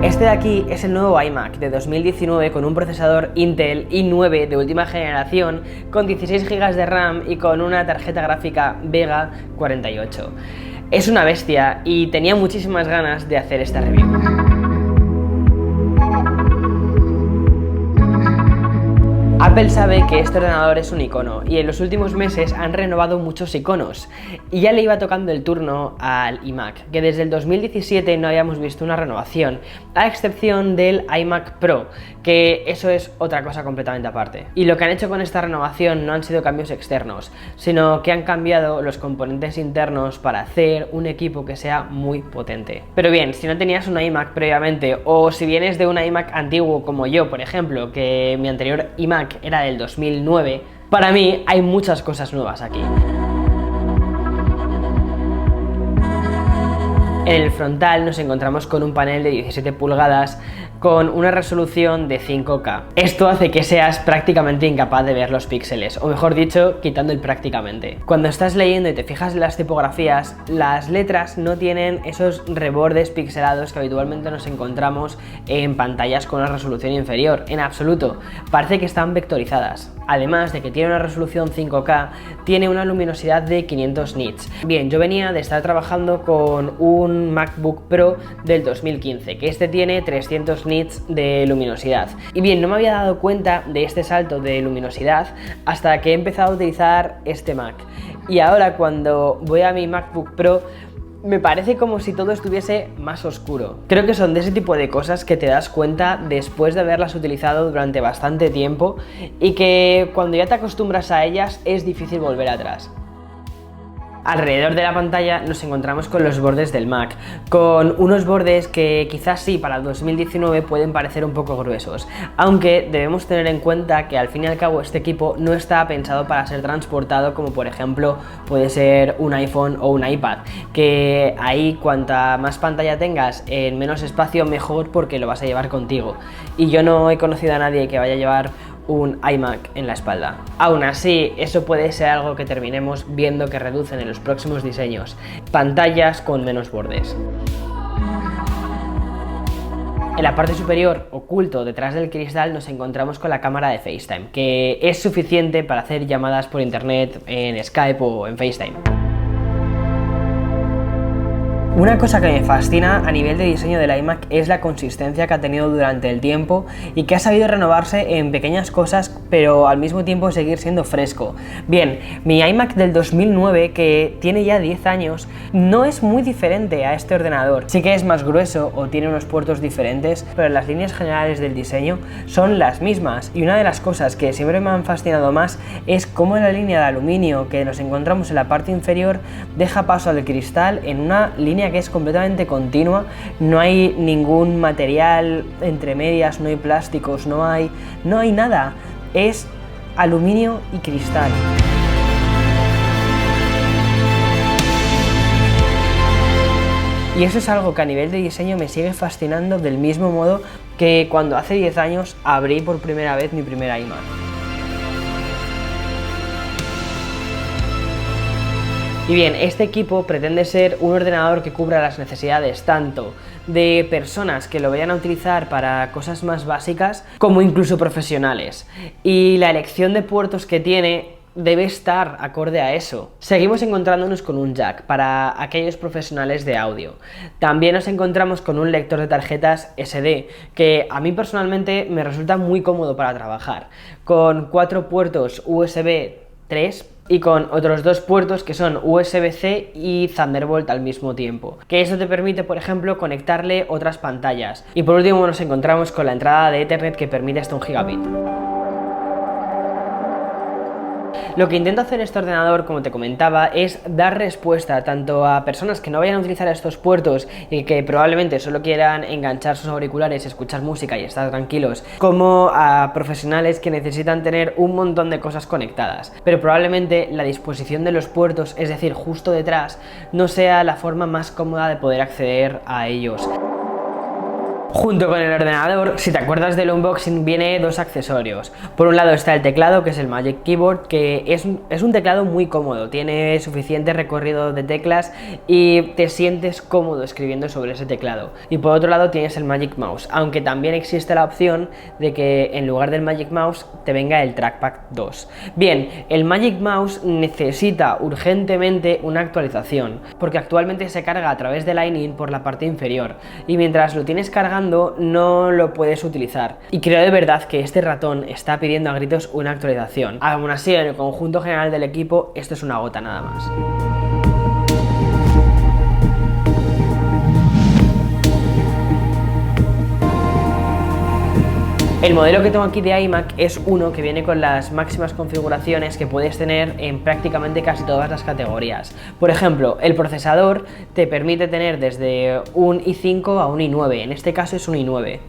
Este de aquí es el nuevo iMac de 2019 con un procesador Intel i9 de última generación con 16 GB de RAM y con una tarjeta gráfica Vega 48. Es una bestia y tenía muchísimas ganas de hacer esta review. Apple sabe que este ordenador es un icono y en los últimos meses han renovado muchos iconos y ya le iba tocando el turno al iMac, que desde el 2017 no habíamos visto una renovación, a excepción del iMac Pro, que eso es otra cosa completamente aparte. Y lo que han hecho con esta renovación no han sido cambios externos, sino que han cambiado los componentes internos para hacer un equipo que sea muy potente. Pero bien, si no tenías un iMac previamente o si vienes de un iMac antiguo como yo, por ejemplo, que mi anterior iMac era del 2009, para mí hay muchas cosas nuevas aquí. En el frontal nos encontramos con un panel de 17 pulgadas con una resolución de 5K. Esto hace que seas prácticamente incapaz de ver los píxeles, o mejor dicho, quitando el prácticamente. Cuando estás leyendo y te fijas en las tipografías, las letras no tienen esos rebordes pixelados que habitualmente nos encontramos en pantallas con una resolución inferior, en absoluto. Parece que están vectorizadas. Además de que tiene una resolución 5K, tiene una luminosidad de 500 nits. Bien, yo venía de estar trabajando con un MacBook Pro del 2015, que este tiene 300 nits de luminosidad. Y bien, no me había dado cuenta de este salto de luminosidad hasta que he empezado a utilizar este Mac. Y ahora cuando voy a mi MacBook Pro, me parece como si todo estuviese más oscuro. Creo que son de ese tipo de cosas que te das cuenta después de haberlas utilizado durante bastante tiempo y que cuando ya te acostumbras a ellas es difícil volver atrás. Alrededor de la pantalla nos encontramos con los bordes del Mac, con unos bordes que quizás sí para el 2019 pueden parecer un poco gruesos, aunque debemos tener en cuenta que al fin y al cabo este equipo no está pensado para ser transportado como por ejemplo puede ser un iPhone o un iPad, que ahí cuanta más pantalla tengas en menos espacio mejor porque lo vas a llevar contigo, y yo no he conocido a nadie que vaya a llevar un iMac en la espalda. Aún así, eso puede ser algo que terminemos viendo que reducen en los próximos diseños, pantallas con menos bordes. En la parte superior, oculto detrás del cristal, nos encontramos con la cámara de FaceTime, que es suficiente para hacer llamadas por internet en Skype o en FaceTime. Una cosa que me fascina a nivel de diseño del iMac es la consistencia que ha tenido durante el tiempo y que ha sabido renovarse en pequeñas cosas pero al mismo tiempo seguir siendo fresco. Bien, mi iMac del 2009, que tiene ya 10 años, no es muy diferente a este ordenador. Sí que es más grueso o tiene unos puertos diferentes, pero las líneas generales del diseño son las mismas, y una de las cosas que siempre me han fascinado más es cómo la línea de aluminio que nos encontramos en la parte inferior deja paso al cristal en una línea que es completamente continua. No hay ningún material entre medias, no hay plásticos, no hay nada, es aluminio y cristal. Y eso es algo que a nivel de diseño me sigue fascinando del mismo modo que cuando hace 10 años abrí por primera vez mi primer iMac. Y bien, este equipo pretende ser un ordenador que cubra las necesidades tanto de personas que lo vayan a utilizar para cosas más básicas como incluso profesionales. Y la elección de puertos que tiene debe estar acorde a eso. Seguimos encontrándonos con un jack para aquellos profesionales de audio. También nos encontramos con un lector de tarjetas SD, que a mí personalmente me resulta muy cómodo para trabajar, con 4 puertos USB 3 y con otros 2 puertos que son USB-C y Thunderbolt al mismo tiempo, que eso te permite, por ejemplo, conectarle otras pantallas. Y por último nos encontramos con la entrada de Ethernet que permite hasta 1 gigabit. Lo que intenta hacer este ordenador, como te comentaba, es dar respuesta tanto a personas que no vayan a utilizar estos puertos y que probablemente solo quieran enganchar sus auriculares, escuchar música y estar tranquilos, como a profesionales que necesitan tener un montón de cosas conectadas. Pero probablemente la disposición de los puertos, es decir, justo detrás, no sea la forma más cómoda de poder acceder a ellos. Junto con el ordenador, si te acuerdas del unboxing, viene dos accesorios. Por un lado está el teclado, que es el Magic Keyboard, que es un teclado muy cómodo, tiene suficiente recorrido de teclas y te sientes cómodo escribiendo sobre ese teclado. Y por otro lado tienes el Magic Mouse, aunque también existe la opción de que en lugar del Magic Mouse te venga el Trackpad 2. Bien, el Magic Mouse necesita urgentemente una actualización, porque actualmente se carga a través de Lightning por la parte inferior, y mientras lo tienes cargando no lo puedes utilizar, y creo de verdad que este ratón está pidiendo a gritos una actualización. Aún así, en el conjunto general del equipo esto es una gota nada más. El modelo que tengo aquí de iMac es uno que viene con las máximas configuraciones que puedes tener en prácticamente casi todas las categorías. Por ejemplo, el procesador te permite tener desde un i5 a un i9, en este caso es un i9.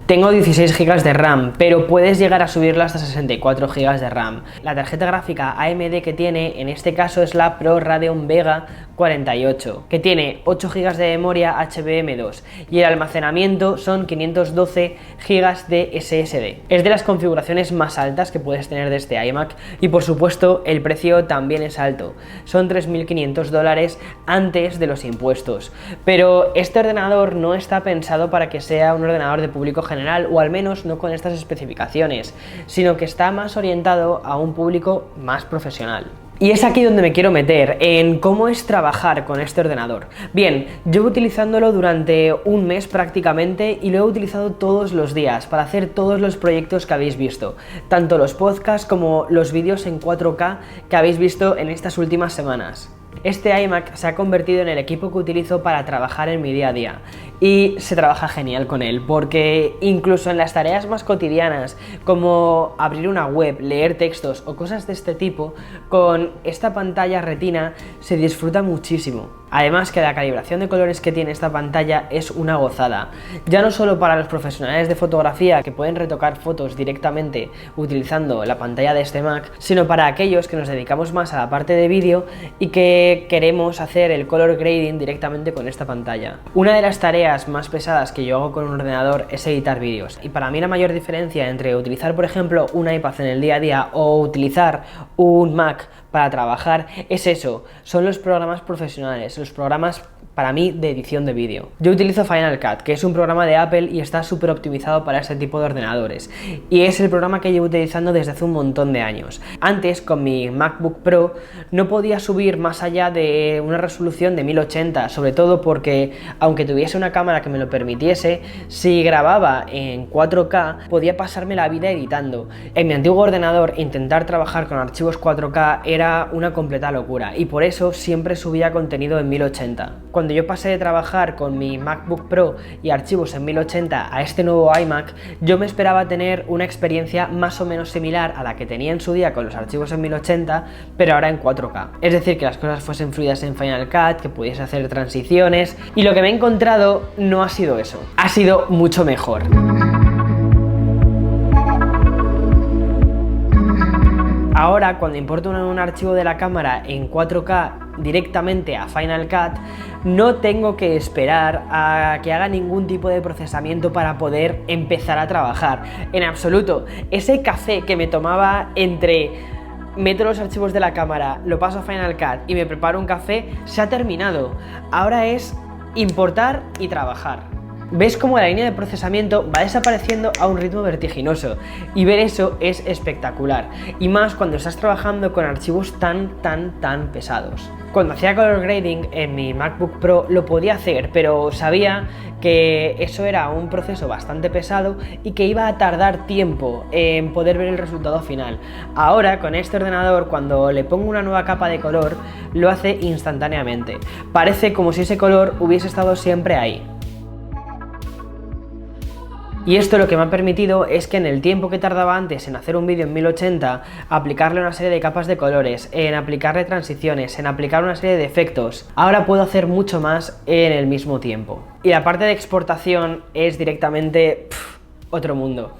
Tengo 16 GB de RAM, pero puedes llegar a subirlo hasta 64 GB de RAM. La tarjeta gráfica AMD que tiene, en este caso es la Pro Radeon Vega 48, que tiene 8 GB de memoria HBM2 y el almacenamiento son 512 GB de SSD. Es de las configuraciones más altas que puedes tener de este iMac y por supuesto el precio también es alto. Son $3.500 antes de los impuestos. Pero este ordenador no está pensado para que sea un ordenador de público general, o al menos no con estas especificaciones, sino que está más orientado a un público más profesional. Y es aquí donde me quiero meter, en cómo es trabajar con este ordenador. Bien, llevo utilizándolo durante un mes prácticamente y lo he utilizado todos los días para hacer todos los proyectos que habéis visto, tanto los podcasts como los vídeos en 4K que habéis visto en estas últimas semanas. Este iMac se ha convertido en el equipo que utilizo para trabajar en mi día a día y se trabaja genial con él, porque incluso en las tareas más cotidianas como abrir una web, leer textos o cosas de este tipo, con esta pantalla retina se disfruta muchísimo. Además que la calibración de colores que tiene esta pantalla es una gozada, ya no solo para los profesionales de fotografía que pueden retocar fotos directamente utilizando la pantalla de este Mac, sino para aquellos que nos dedicamos más a la parte de vídeo y que queremos hacer el color grading directamente con esta pantalla. Una de las tareas más pesadas que yo hago con un ordenador es editar vídeos, y para mí la mayor diferencia entre utilizar por ejemplo un iPad en el día a día o utilizar un Mac para trabajar es eso, son los programas profesionales, los programas para mí de edición de vídeo. Yo utilizo Final Cut, que es un programa de Apple y está súper optimizado para este tipo de ordenadores, y es el programa que llevo utilizando desde hace un montón de años. Antes, con mi MacBook Pro, no podía subir más allá de una resolución de 1080, sobre todo porque, aunque tuviese una cámara que me lo permitiese, si grababa en 4K, podía pasarme la vida editando. En mi antiguo ordenador, intentar trabajar con archivos 4K era una completa locura, y por eso siempre subía contenido en 1080. Cuando yo pasé de trabajar con mi MacBook Pro y archivos en 1080 a este nuevo iMac, yo me esperaba tener una experiencia más o menos similar a la que tenía en su día con los archivos en 1080, pero ahora en 4K. Es decir, que las cosas fuesen fluidas en Final Cut, que pudiese hacer transiciones, y lo que me he encontrado no ha sido eso, ha sido mucho mejor. Ahora, cuando importo un archivo de la cámara en 4K directamente a Final Cut, no tengo que esperar a que haga ningún tipo de procesamiento para poder empezar a trabajar. En absoluto. Ese café que me tomaba entre meto los archivos de la cámara, lo paso a Final Cut y me preparo un café, se ha terminado. Ahora es importar y trabajar. Ves cómo la línea de procesamiento va desapareciendo a un ritmo vertiginoso, y ver eso es espectacular, y más cuando estás trabajando con archivos tan pesados. Cuando hacía color grading en mi MacBook Pro lo podía hacer, pero sabía que eso era un proceso bastante pesado y que iba a tardar tiempo en poder ver el resultado final. Ahora, con este ordenador, cuando le pongo una nueva capa de color, lo hace instantáneamente. Parece como si ese color hubiese estado siempre ahí. Y esto lo que me ha permitido es que en el tiempo que tardaba antes en hacer un vídeo en 1080, aplicarle una serie de capas de colores, en aplicarle transiciones, en aplicar una serie de efectos, ahora puedo hacer mucho más en el mismo tiempo. Y la parte de exportación es directamente otro mundo.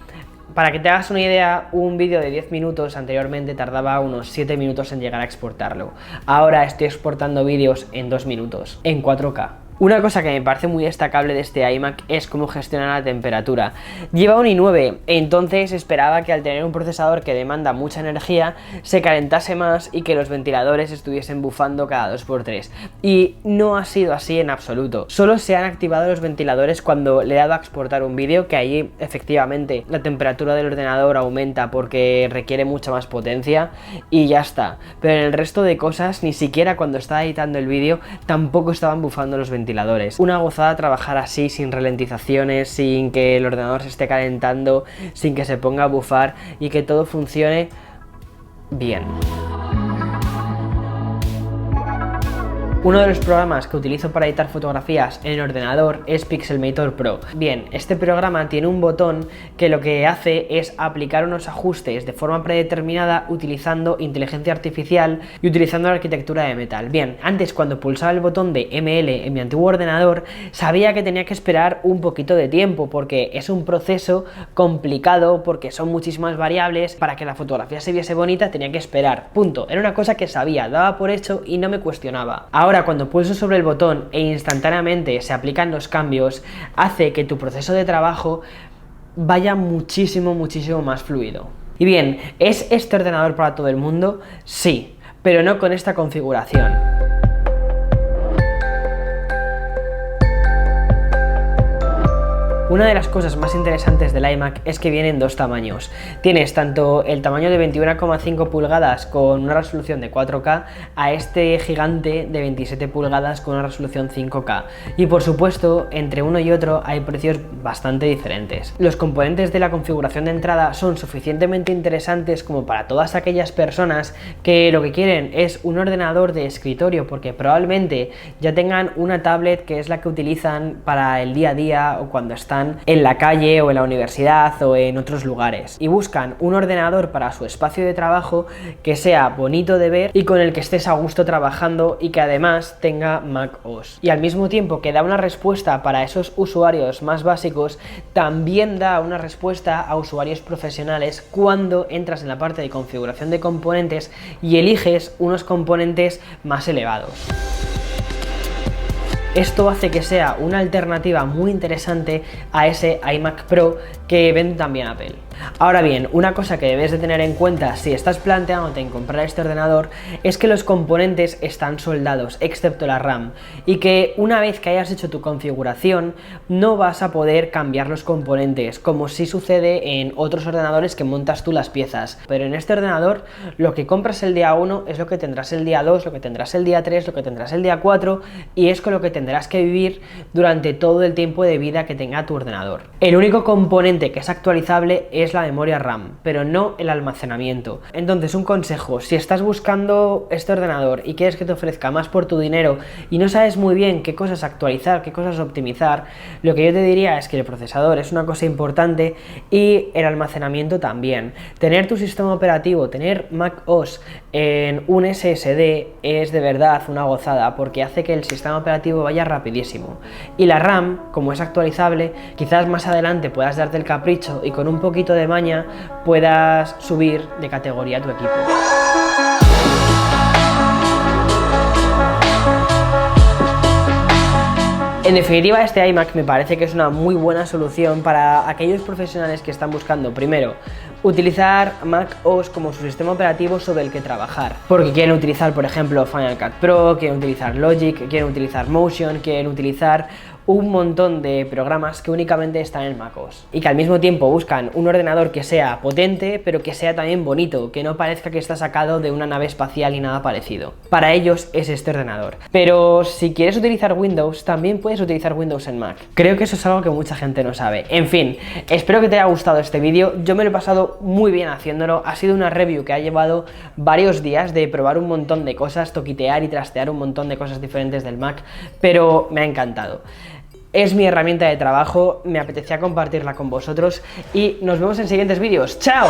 Para que te hagas una idea, un vídeo de 10 minutos anteriormente tardaba unos 7 minutos en llegar a exportarlo. Ahora estoy exportando vídeos en 2 minutos, en 4K. Una cosa que me parece muy destacable de este iMac es cómo gestiona la temperatura. Lleva un i9, entonces esperaba que al tener un procesador que demanda mucha energía se calentase más y que los ventiladores estuviesen bufando cada 2x3. Y no ha sido así en absoluto. Solo se han activado los ventiladores cuando le he dado a exportar un vídeo, que allí efectivamente la temperatura del ordenador aumenta porque requiere mucha más potencia y ya está. Pero en el resto de cosas, ni siquiera cuando estaba editando el vídeo tampoco estaban bufando los ventiladores. Una gozada trabajar así, sin ralentizaciones, sin que el ordenador se esté calentando, sin que se ponga a bufar y que todo funcione bien. Uno de los programas que utilizo para editar fotografías en el ordenador es Pixelmator Pro. Bien, este programa tiene un botón que lo que hace es aplicar unos ajustes de forma predeterminada utilizando inteligencia artificial y utilizando la arquitectura de Metal. Bien, antes cuando pulsaba el botón de ML en mi antiguo ordenador sabía que tenía que esperar un poquito de tiempo porque es un proceso complicado, porque son muchísimas variables. Para que la fotografía se viese bonita tenía que esperar, punto. Era una cosa que sabía, daba por hecho y no me cuestionaba. Ahora cuando pulso sobre el botón e instantáneamente se aplican los cambios, hace que tu proceso de trabajo vaya muchísimo más fluido. Y bien, ¿es este ordenador para todo el mundo? Sí, pero no con esta configuración. Una de las cosas más interesantes del iMac es que viene en dos tamaños. Tienes tanto el tamaño de 21,5 pulgadas con una resolución de 4K a este gigante de 27 pulgadas con una resolución 5K. Y por supuesto, entre uno y otro hay precios bastante diferentes. Los componentes de la configuración de entrada son suficientemente interesantes como para todas aquellas personas que lo que quieren es un ordenador de escritorio, porque probablemente ya tengan una tablet que es la que utilizan para el día a día o cuando están en la calle o en la universidad o en otros lugares, y buscan un ordenador para su espacio de trabajo que sea bonito de ver y con el que estés a gusto trabajando y que además tenga macOS. Y al mismo tiempo que da una respuesta para esos usuarios más básicos, también da una respuesta a usuarios profesionales cuando entras en la parte de configuración de componentes y eliges unos componentes más elevados. Esto hace que sea una alternativa muy interesante a ese iMac Pro que vende también Apple. Ahora bien, una cosa que debes de tener en cuenta si estás planteándote en comprar este ordenador es que los componentes están soldados, excepto la RAM, y que una vez que hayas hecho tu configuración no vas a poder cambiar los componentes, como sí sucede en otros ordenadores que montas tú las piezas. Pero en este ordenador lo que compras el día 1 es lo que tendrás el día 2, lo que tendrás el día 3, lo que tendrás el día 4, y es con lo que tendrás que vivir durante todo el tiempo de vida que tenga tu ordenador. El único componente que es actualizable es la memoria RAM, pero no el almacenamiento. Entonces, un consejo: si estás buscando este ordenador y quieres que te ofrezca más por tu dinero y no sabes muy bien qué cosas actualizar, qué cosas optimizar, lo que yo te diría es que el procesador es una cosa importante y el almacenamiento también. Tener tu sistema operativo, tener macOS en un SSD es de verdad una gozada, porque hace que el sistema operativo vaya rapidísimo. Y la RAM, como es actualizable, quizás más adelante puedas darte el capricho y con un poquito de maña puedas subir de categoría tu equipo. En definitiva, este iMac me parece que es una muy buena solución para aquellos profesionales que están buscando, primero, utilizar macOS como su sistema operativo sobre el que trabajar, porque quieren utilizar, por ejemplo, Final Cut Pro, quieren utilizar Logic, quieren utilizar Motion, quieren utilizar un montón de programas que únicamente están en macOS, y que al mismo tiempo buscan un ordenador que sea potente pero que sea también bonito, que no parezca que está sacado de una nave espacial y nada parecido. Para ellos es este ordenador. Pero si quieres utilizar Windows, también puedes utilizar Windows en Mac. Creo que eso es algo que mucha gente no sabe. En fin, espero que te haya gustado este vídeo. Yo me lo he pasado muy bien haciéndolo. Ha sido una review que ha llevado varios días de probar un montón de cosas, toquitear y trastear un montón de cosas diferentes del Mac, pero me ha encantado. Es mi herramienta de trabajo, me apetecía compartirla con vosotros y nos vemos en siguientes vídeos. ¡Chao!